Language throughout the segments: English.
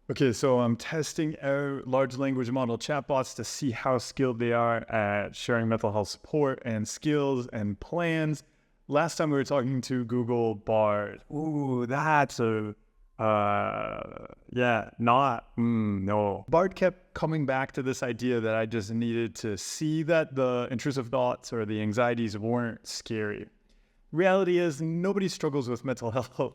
Okay, so I'm testing out large language model chatbots to see how skilled they are at sharing mental health support and skills and plans. Last time we were talking to Google Bard. Ooh, that's a, no. Bard kept coming back to this idea that I just needed to see that the intrusive thoughts or the anxieties weren't scary. Reality is nobody struggles with mental health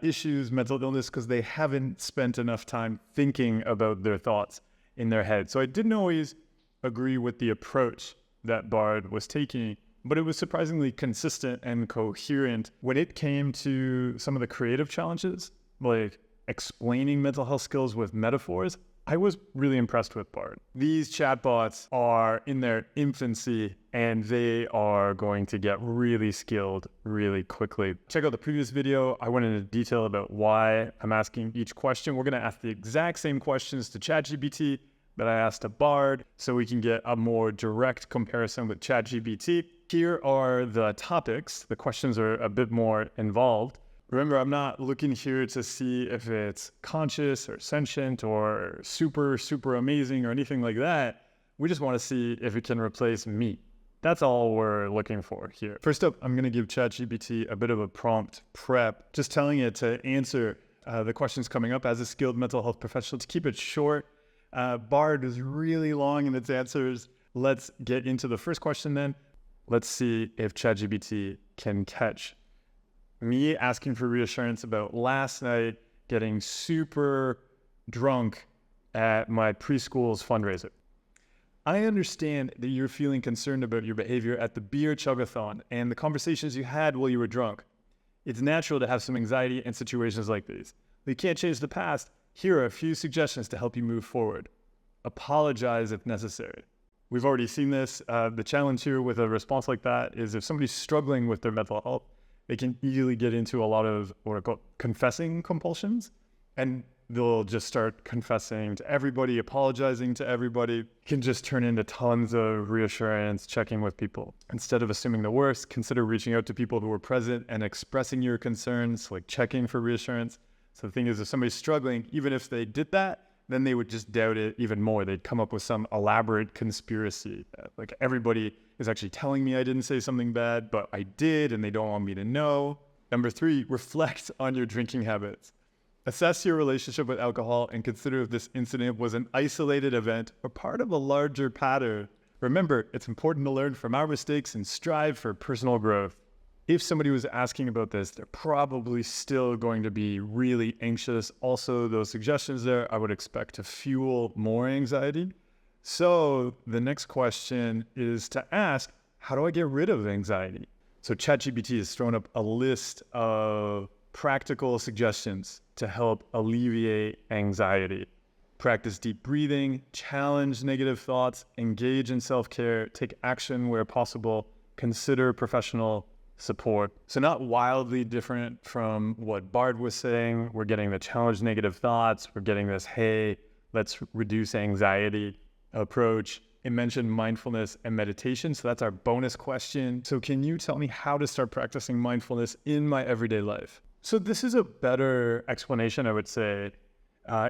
issues, mental illness, because they haven't spent enough time thinking about their thoughts in their head. So I didn't always agree with the approach that Bard was taking, but it was surprisingly consistent and coherent when it came to some of the creative challenges, like explaining mental health skills with metaphors. I was really impressed with Bard. These chatbots are in their infancy and they are going to get really skilled really quickly. Check out the previous video. I went into detail about why I'm asking each question. We're going to ask the exact same questions to ChatGPT that I asked to Bard so we can get a more direct comparison with ChatGPT. Here are the topics. The questions are a bit more involved. Remember, I'm not looking here to see if it's conscious or sentient or super, super amazing or anything like that. We just want to see if it can replace me. That's all we're looking for here. First up, I'm going to give ChatGPT a bit of a prompt prep, just telling it to answer the questions coming up as a skilled mental health professional, to keep it short. Bard is really long in its answers. Let's get into the first question then. Let's see if ChatGPT can catch me asking for reassurance about last night getting super drunk at my preschool's fundraiser. I understand that you're feeling concerned about your behavior at the beer chug-a-thon and the conversations you had while you were drunk. It's natural to have some anxiety in situations like these. You can't change the past. Here are a few suggestions to help you move forward. Apologize if necessary. We've already seen this. The challenge here with a response like that is if somebody's struggling with their mental health, they can easily get into a lot of what are called confessing compulsions, and they'll just start confessing to everybody, apologizing to everybody. It can just turn into tons of reassurance, checking with people. Instead of assuming the worst, consider reaching out to people who are present and expressing your concerns, like checking for reassurance. So the thing is, if somebody's struggling, even if they did that, then they would just doubt it even more. They'd come up with some elaborate conspiracy. Like, everybody is actually telling me I didn't say something bad, but I did, and they don't want me to know. Number 3, reflect on your drinking habits. Assess your relationship with alcohol and consider if this incident was an isolated event or part of a larger pattern. Remember, it's important to learn from our mistakes and strive for personal growth. If somebody was asking about this, they're probably still going to be really anxious. Also, those suggestions there, I would expect to fuel more anxiety. So the next question is to ask, how do I get rid of anxiety? So ChatGPT has thrown up a list of practical suggestions to help alleviate anxiety. Practice deep breathing, challenge negative thoughts, engage in self-care, take action where possible, consider professional support. So not wildly different from what Bard was saying. We're getting the challenge negative thoughts. We're getting this, hey, let's reduce anxiety approach. It mentioned mindfulness and meditation. So that's our bonus question. So can you tell me how to start practicing mindfulness in my everyday life? So this is a better explanation, I would say,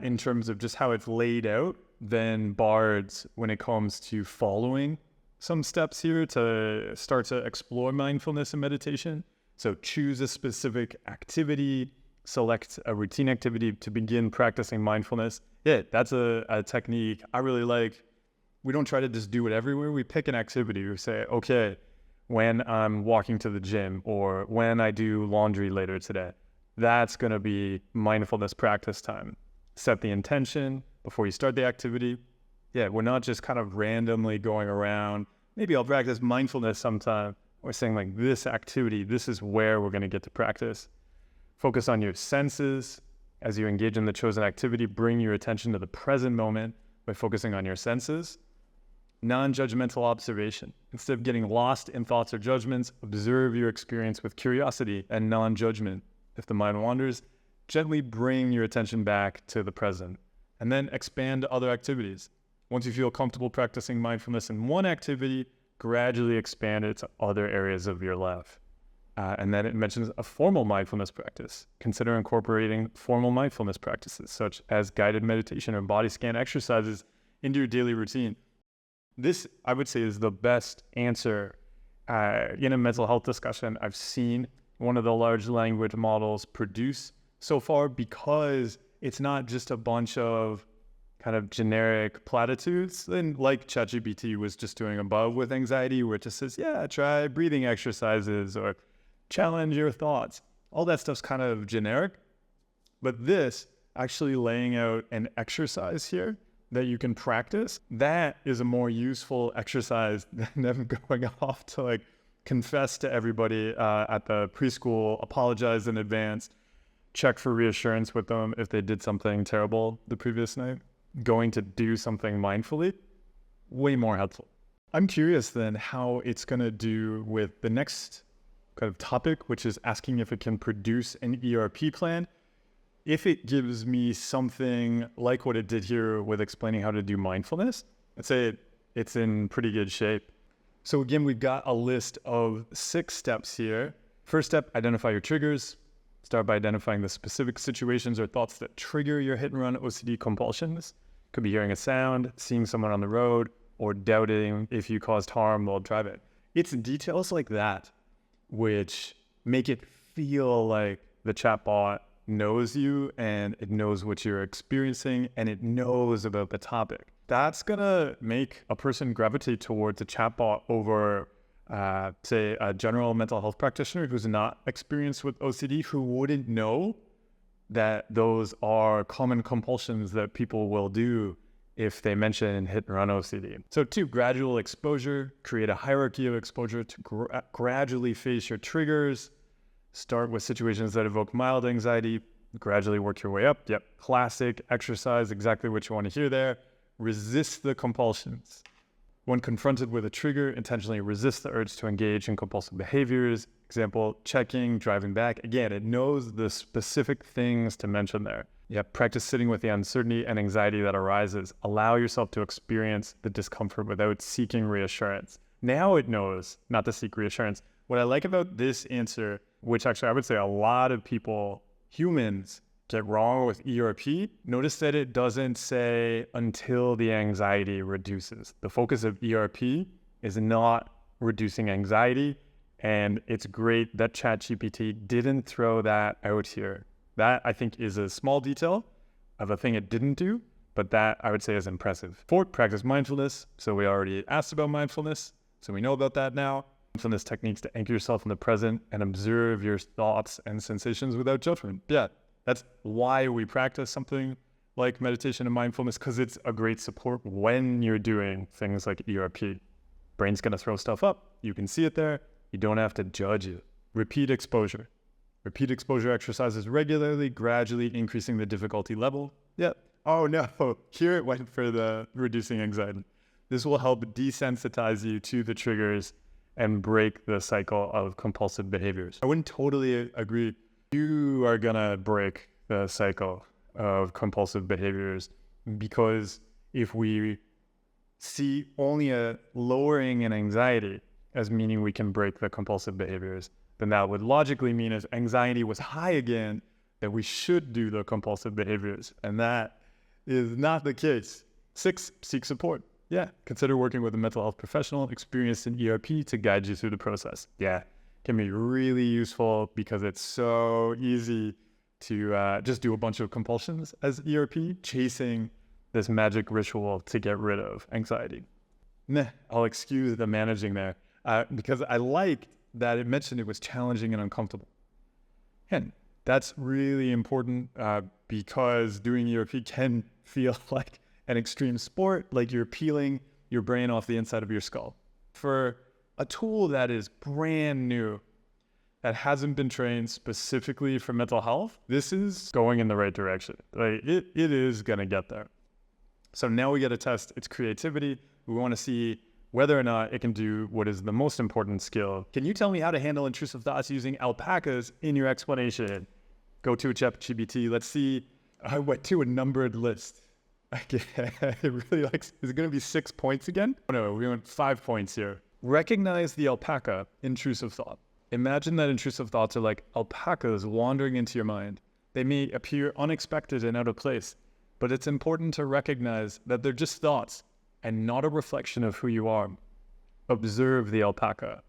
in terms of just how it's laid out than Bard's when it comes to following some steps here to start to explore mindfulness and meditation. So choose a specific activity, select a routine activity to begin practicing mindfulness. Yeah, that's a technique I really like. We don't try to just do it everywhere. We pick an activity. We say, okay, when I'm walking to the gym or when I do laundry later today, that's going to be mindfulness practice time. Set the intention before you start the activity. Yeah, we're not just kind of randomly going around. Maybe I'll practice mindfulness sometime. We're saying, like, this activity, this is where we're going to get to practice. Focus on your senses. As you engage in the chosen activity, bring your attention to the present moment by focusing on your senses. Non-judgmental observation. Instead of getting lost in thoughts or judgments, observe your experience with curiosity and non-judgment. If the mind wanders, gently bring your attention back to the present. And then expand to other activities. Once you feel comfortable practicing mindfulness in one activity, gradually expand it to other areas of your life. And then it mentions a formal mindfulness practice. Consider incorporating formal mindfulness practices, such as guided meditation or body scan exercises into your daily routine. This, I would say, is the best answer in a mental health discussion I've seen one of the large language models produce so far, because it's not just a bunch of kind of generic platitudes, and like ChatGPT was just doing above with anxiety, where it just says, yeah, try breathing exercises or challenge your thoughts. All that stuff's kind of generic, but this actually laying out an exercise here that you can practice, that is a more useful exercise than them going off to like confess to everybody at the preschool, apologize in advance, check for reassurance with them if they did something terrible the previous night. Going to do something mindfully, way more helpful. I'm curious then how it's going to do with the next kind of topic, which is asking if it can produce an ERP plan. If it gives me something like what it did here with explaining how to do mindfulness, I'd say it's in pretty good shape. So again, we've got a list of 6 steps here. First step, identify your triggers. Start by identifying the specific situations or thoughts that trigger your hit and run OCD compulsions. Could be hearing a sound, seeing someone on the road, or doubting if you caused harm while driving. It's details like that which make it feel like the chatbot knows you and it knows what you're experiencing and it knows about the topic. That's gonna make a person gravitate towards a chatbot over, say, a general mental health practitioner who's not experienced with OCD, who wouldn't know that those are common compulsions that people will do if they mention hit and run OCD. So 2, gradual exposure. Create a hierarchy of exposure to gradually face your triggers. Start with situations that evoke mild anxiety. Gradually work your way up. Yep, classic exercise, exactly what you want to hear there. Resist the compulsions. When confronted with a trigger, intentionally resist the urge to engage in compulsive behaviors. Example, checking, driving back. Again, it knows the specific things to mention there. Yep, practice sitting with the uncertainty and anxiety that arises. Allow yourself to experience the discomfort without seeking reassurance. Now it knows not to seek reassurance. What I like about this answer, which actually I would say a lot of people, humans, get wrong with ERP, notice that it doesn't say until the anxiety reduces. The focus of ERP is not reducing anxiety, and it's great that ChatGPT didn't throw that out here. That, I think, is a small detail of a thing it didn't do, but that I would say is impressive. 4, practice mindfulness. So we already asked about mindfulness, so we know about that now. Mindfulness techniques to anchor yourself in the present and observe your thoughts and sensations without judgment. Yeah. That's why we practice something like meditation and mindfulness, because it's a great support when you're doing things like ERP. Brain's going to throw stuff up. You can see it there. You don't have to judge it. Repeat exposure. Repeat exposure exercises regularly, gradually increasing the difficulty level. Yep. Oh no, here it went for the reducing anxiety. This will help desensitize you to the triggers and break the cycle of compulsive behaviors. I wouldn't totally agree. You are gonna break the cycle of compulsive behaviors, because if we see only a lowering in anxiety as meaning we can break the compulsive behaviors, then that would logically mean if anxiety was high again, that we should do the compulsive behaviors. And that is not the case. 6, seek support. Yeah, consider working with a mental health professional experienced in ERP to guide you through the process. Yeah, can be really useful because it's so easy to just do a bunch of compulsions as ERP, chasing this magic ritual to get rid of anxiety. I'll excuse the managing there because I liked that it mentioned it was challenging and uncomfortable. And that's really important because doing ERP can feel like an extreme sport, like you're peeling your brain off the inside of your skull. For a tool that is brand new, that hasn't been trained specifically for mental health, this is going in the right direction. Like it is gonna get there. So now we get to test its creativity. We wanna see whether or not it can do what is the most important skill. Can you tell me how to handle intrusive thoughts using alpacas in your explanation? Go to a ChatGPT. Let's see. I went to a numbered list. It really likes, is it going to be 6 points again? Oh, no, we went 5 points here. Recognize the alpaca intrusive thought. Imagine that intrusive thoughts are like alpacas wandering into your mind. They may appear unexpected and out of place, but it's important to recognize that they're just thoughts and not a reflection of who you are. Observe the alpaca,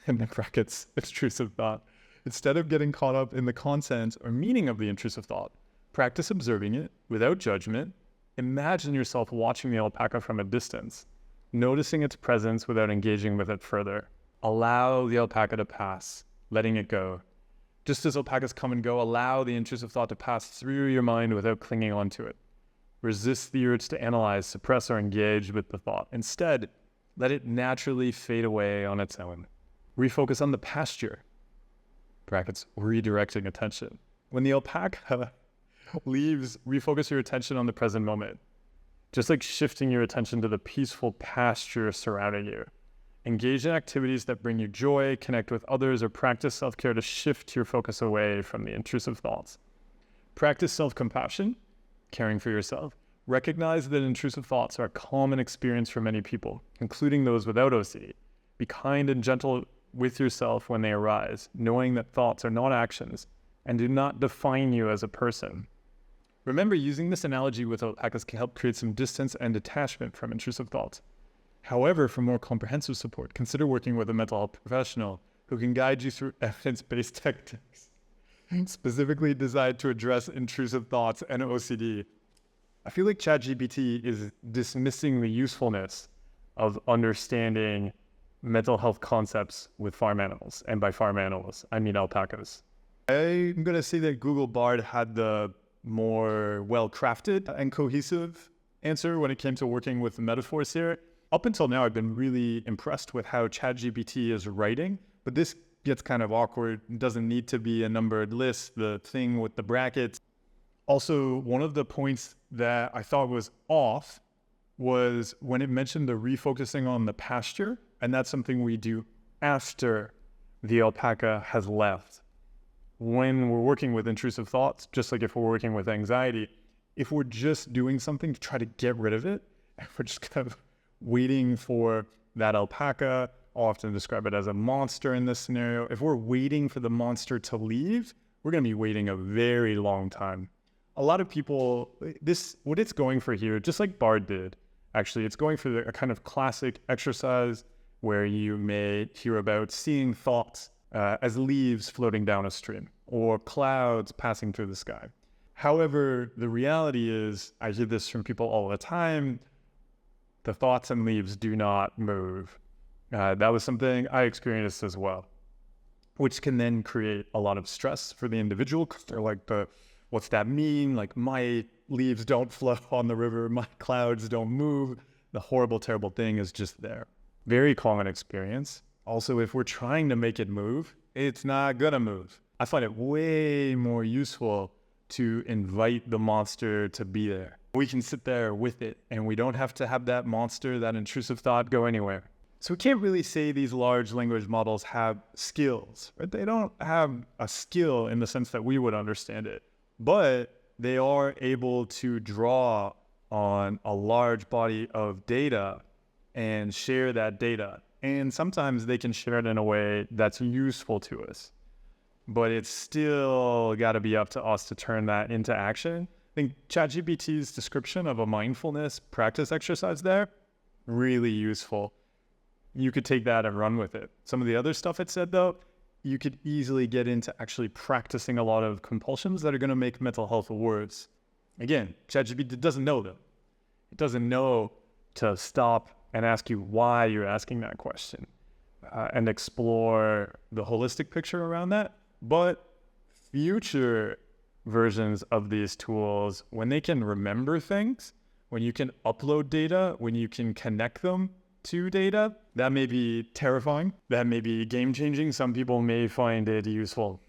in the brackets, intrusive thought. Instead of getting caught up in the content or meaning of the intrusive thought, practice observing it without judgment. Imagine yourself watching the alpaca from a distance, noticing its presence without engaging with it further. Allow the alpaca to pass, letting it go. Just as alpacas come and go, allow the intrusive thought to pass through your mind without clinging onto it. Resist the urge to analyze, suppress, or engage with the thought. Instead, let it naturally fade away on its own. Refocus on the pasture, brackets, redirecting attention. When the alpaca leaves, refocus your attention on the present moment, just like shifting your attention to the peaceful pasture surrounding you. Engage in activities that bring you joy, connect with others, or practice self-care to shift your focus away from the intrusive thoughts. Practice self-compassion, caring for yourself. Recognize that intrusive thoughts are a common experience for many people, including those without OCD. Be kind and gentle with yourself when they arise, knowing that thoughts are not actions and do not define you as a person. Remember, using this analogy with alpacas can help create some distance and detachment from intrusive thoughts. However, for more comprehensive support, consider working with a mental health professional who can guide you through evidence-based techniques specifically designed to address intrusive thoughts and OCD. I feel like ChatGPT is dismissing the usefulness of understanding mental health concepts with farm animals. And by farm animals, I mean alpacas. I'm going to say that Google Bard had the more well-crafted and cohesive answer when it came to working with the metaphors here. Up until now, I've been really impressed with how ChatGPT is writing, but this gets kind of awkward. It doesn't need to be a numbered list, the thing with the brackets. Also, one of the points that I thought was off was when it mentioned the refocusing on the pasture, and that's something we do after the alpaca has left. When we're working with intrusive thoughts, just like if we're working with anxiety, if we're just doing something to try to get rid of it, and we're just kind of waiting for that alpaca, I'll often describe it as a monster in this scenario. If we're waiting for the monster to leave, we're going to be waiting a very long time. A lot of people, what it's going for here, just like Bard did, actually, it's going for a kind of classic exercise where you may hear about seeing thoughts as leaves floating down a stream or clouds passing through the sky. However, the reality is, I hear this from people all the time, the thoughts and leaves do not move. That was something I experienced as well, which can then create a lot of stress for the individual because they're like, what's that mean? Like, my leaves don't flow on the river, my clouds don't move. The horrible, terrible thing is just there. Very common experience. Also, if we're trying to make it move, it's not gonna move. I find it way more useful to invite the monster to be there. We can sit there with it and we don't have to have that monster, that intrusive thought go anywhere. So we can't really say these large language models have skills, right? They don't have a skill in the sense that we would understand it, but they are able to draw on a large body of data and share that data. And sometimes they can share it in a way that's useful to us, but it's still got to be up to us to turn that into action. I think ChatGPT's description of a mindfulness practice exercise there, really useful. You could take that and run with it. Some of the other stuff it said, though, you could easily get into actually practicing a lot of compulsions that are going to make mental health worse. Again, ChatGPT doesn't know them. It doesn't know to stop and ask you why you're asking that question and explore the holistic picture around that. But future versions of these tools, when they can remember things, when you can upload data, when you can connect them to data, that may be terrifying. That may be game-changing. Some people may find it useful.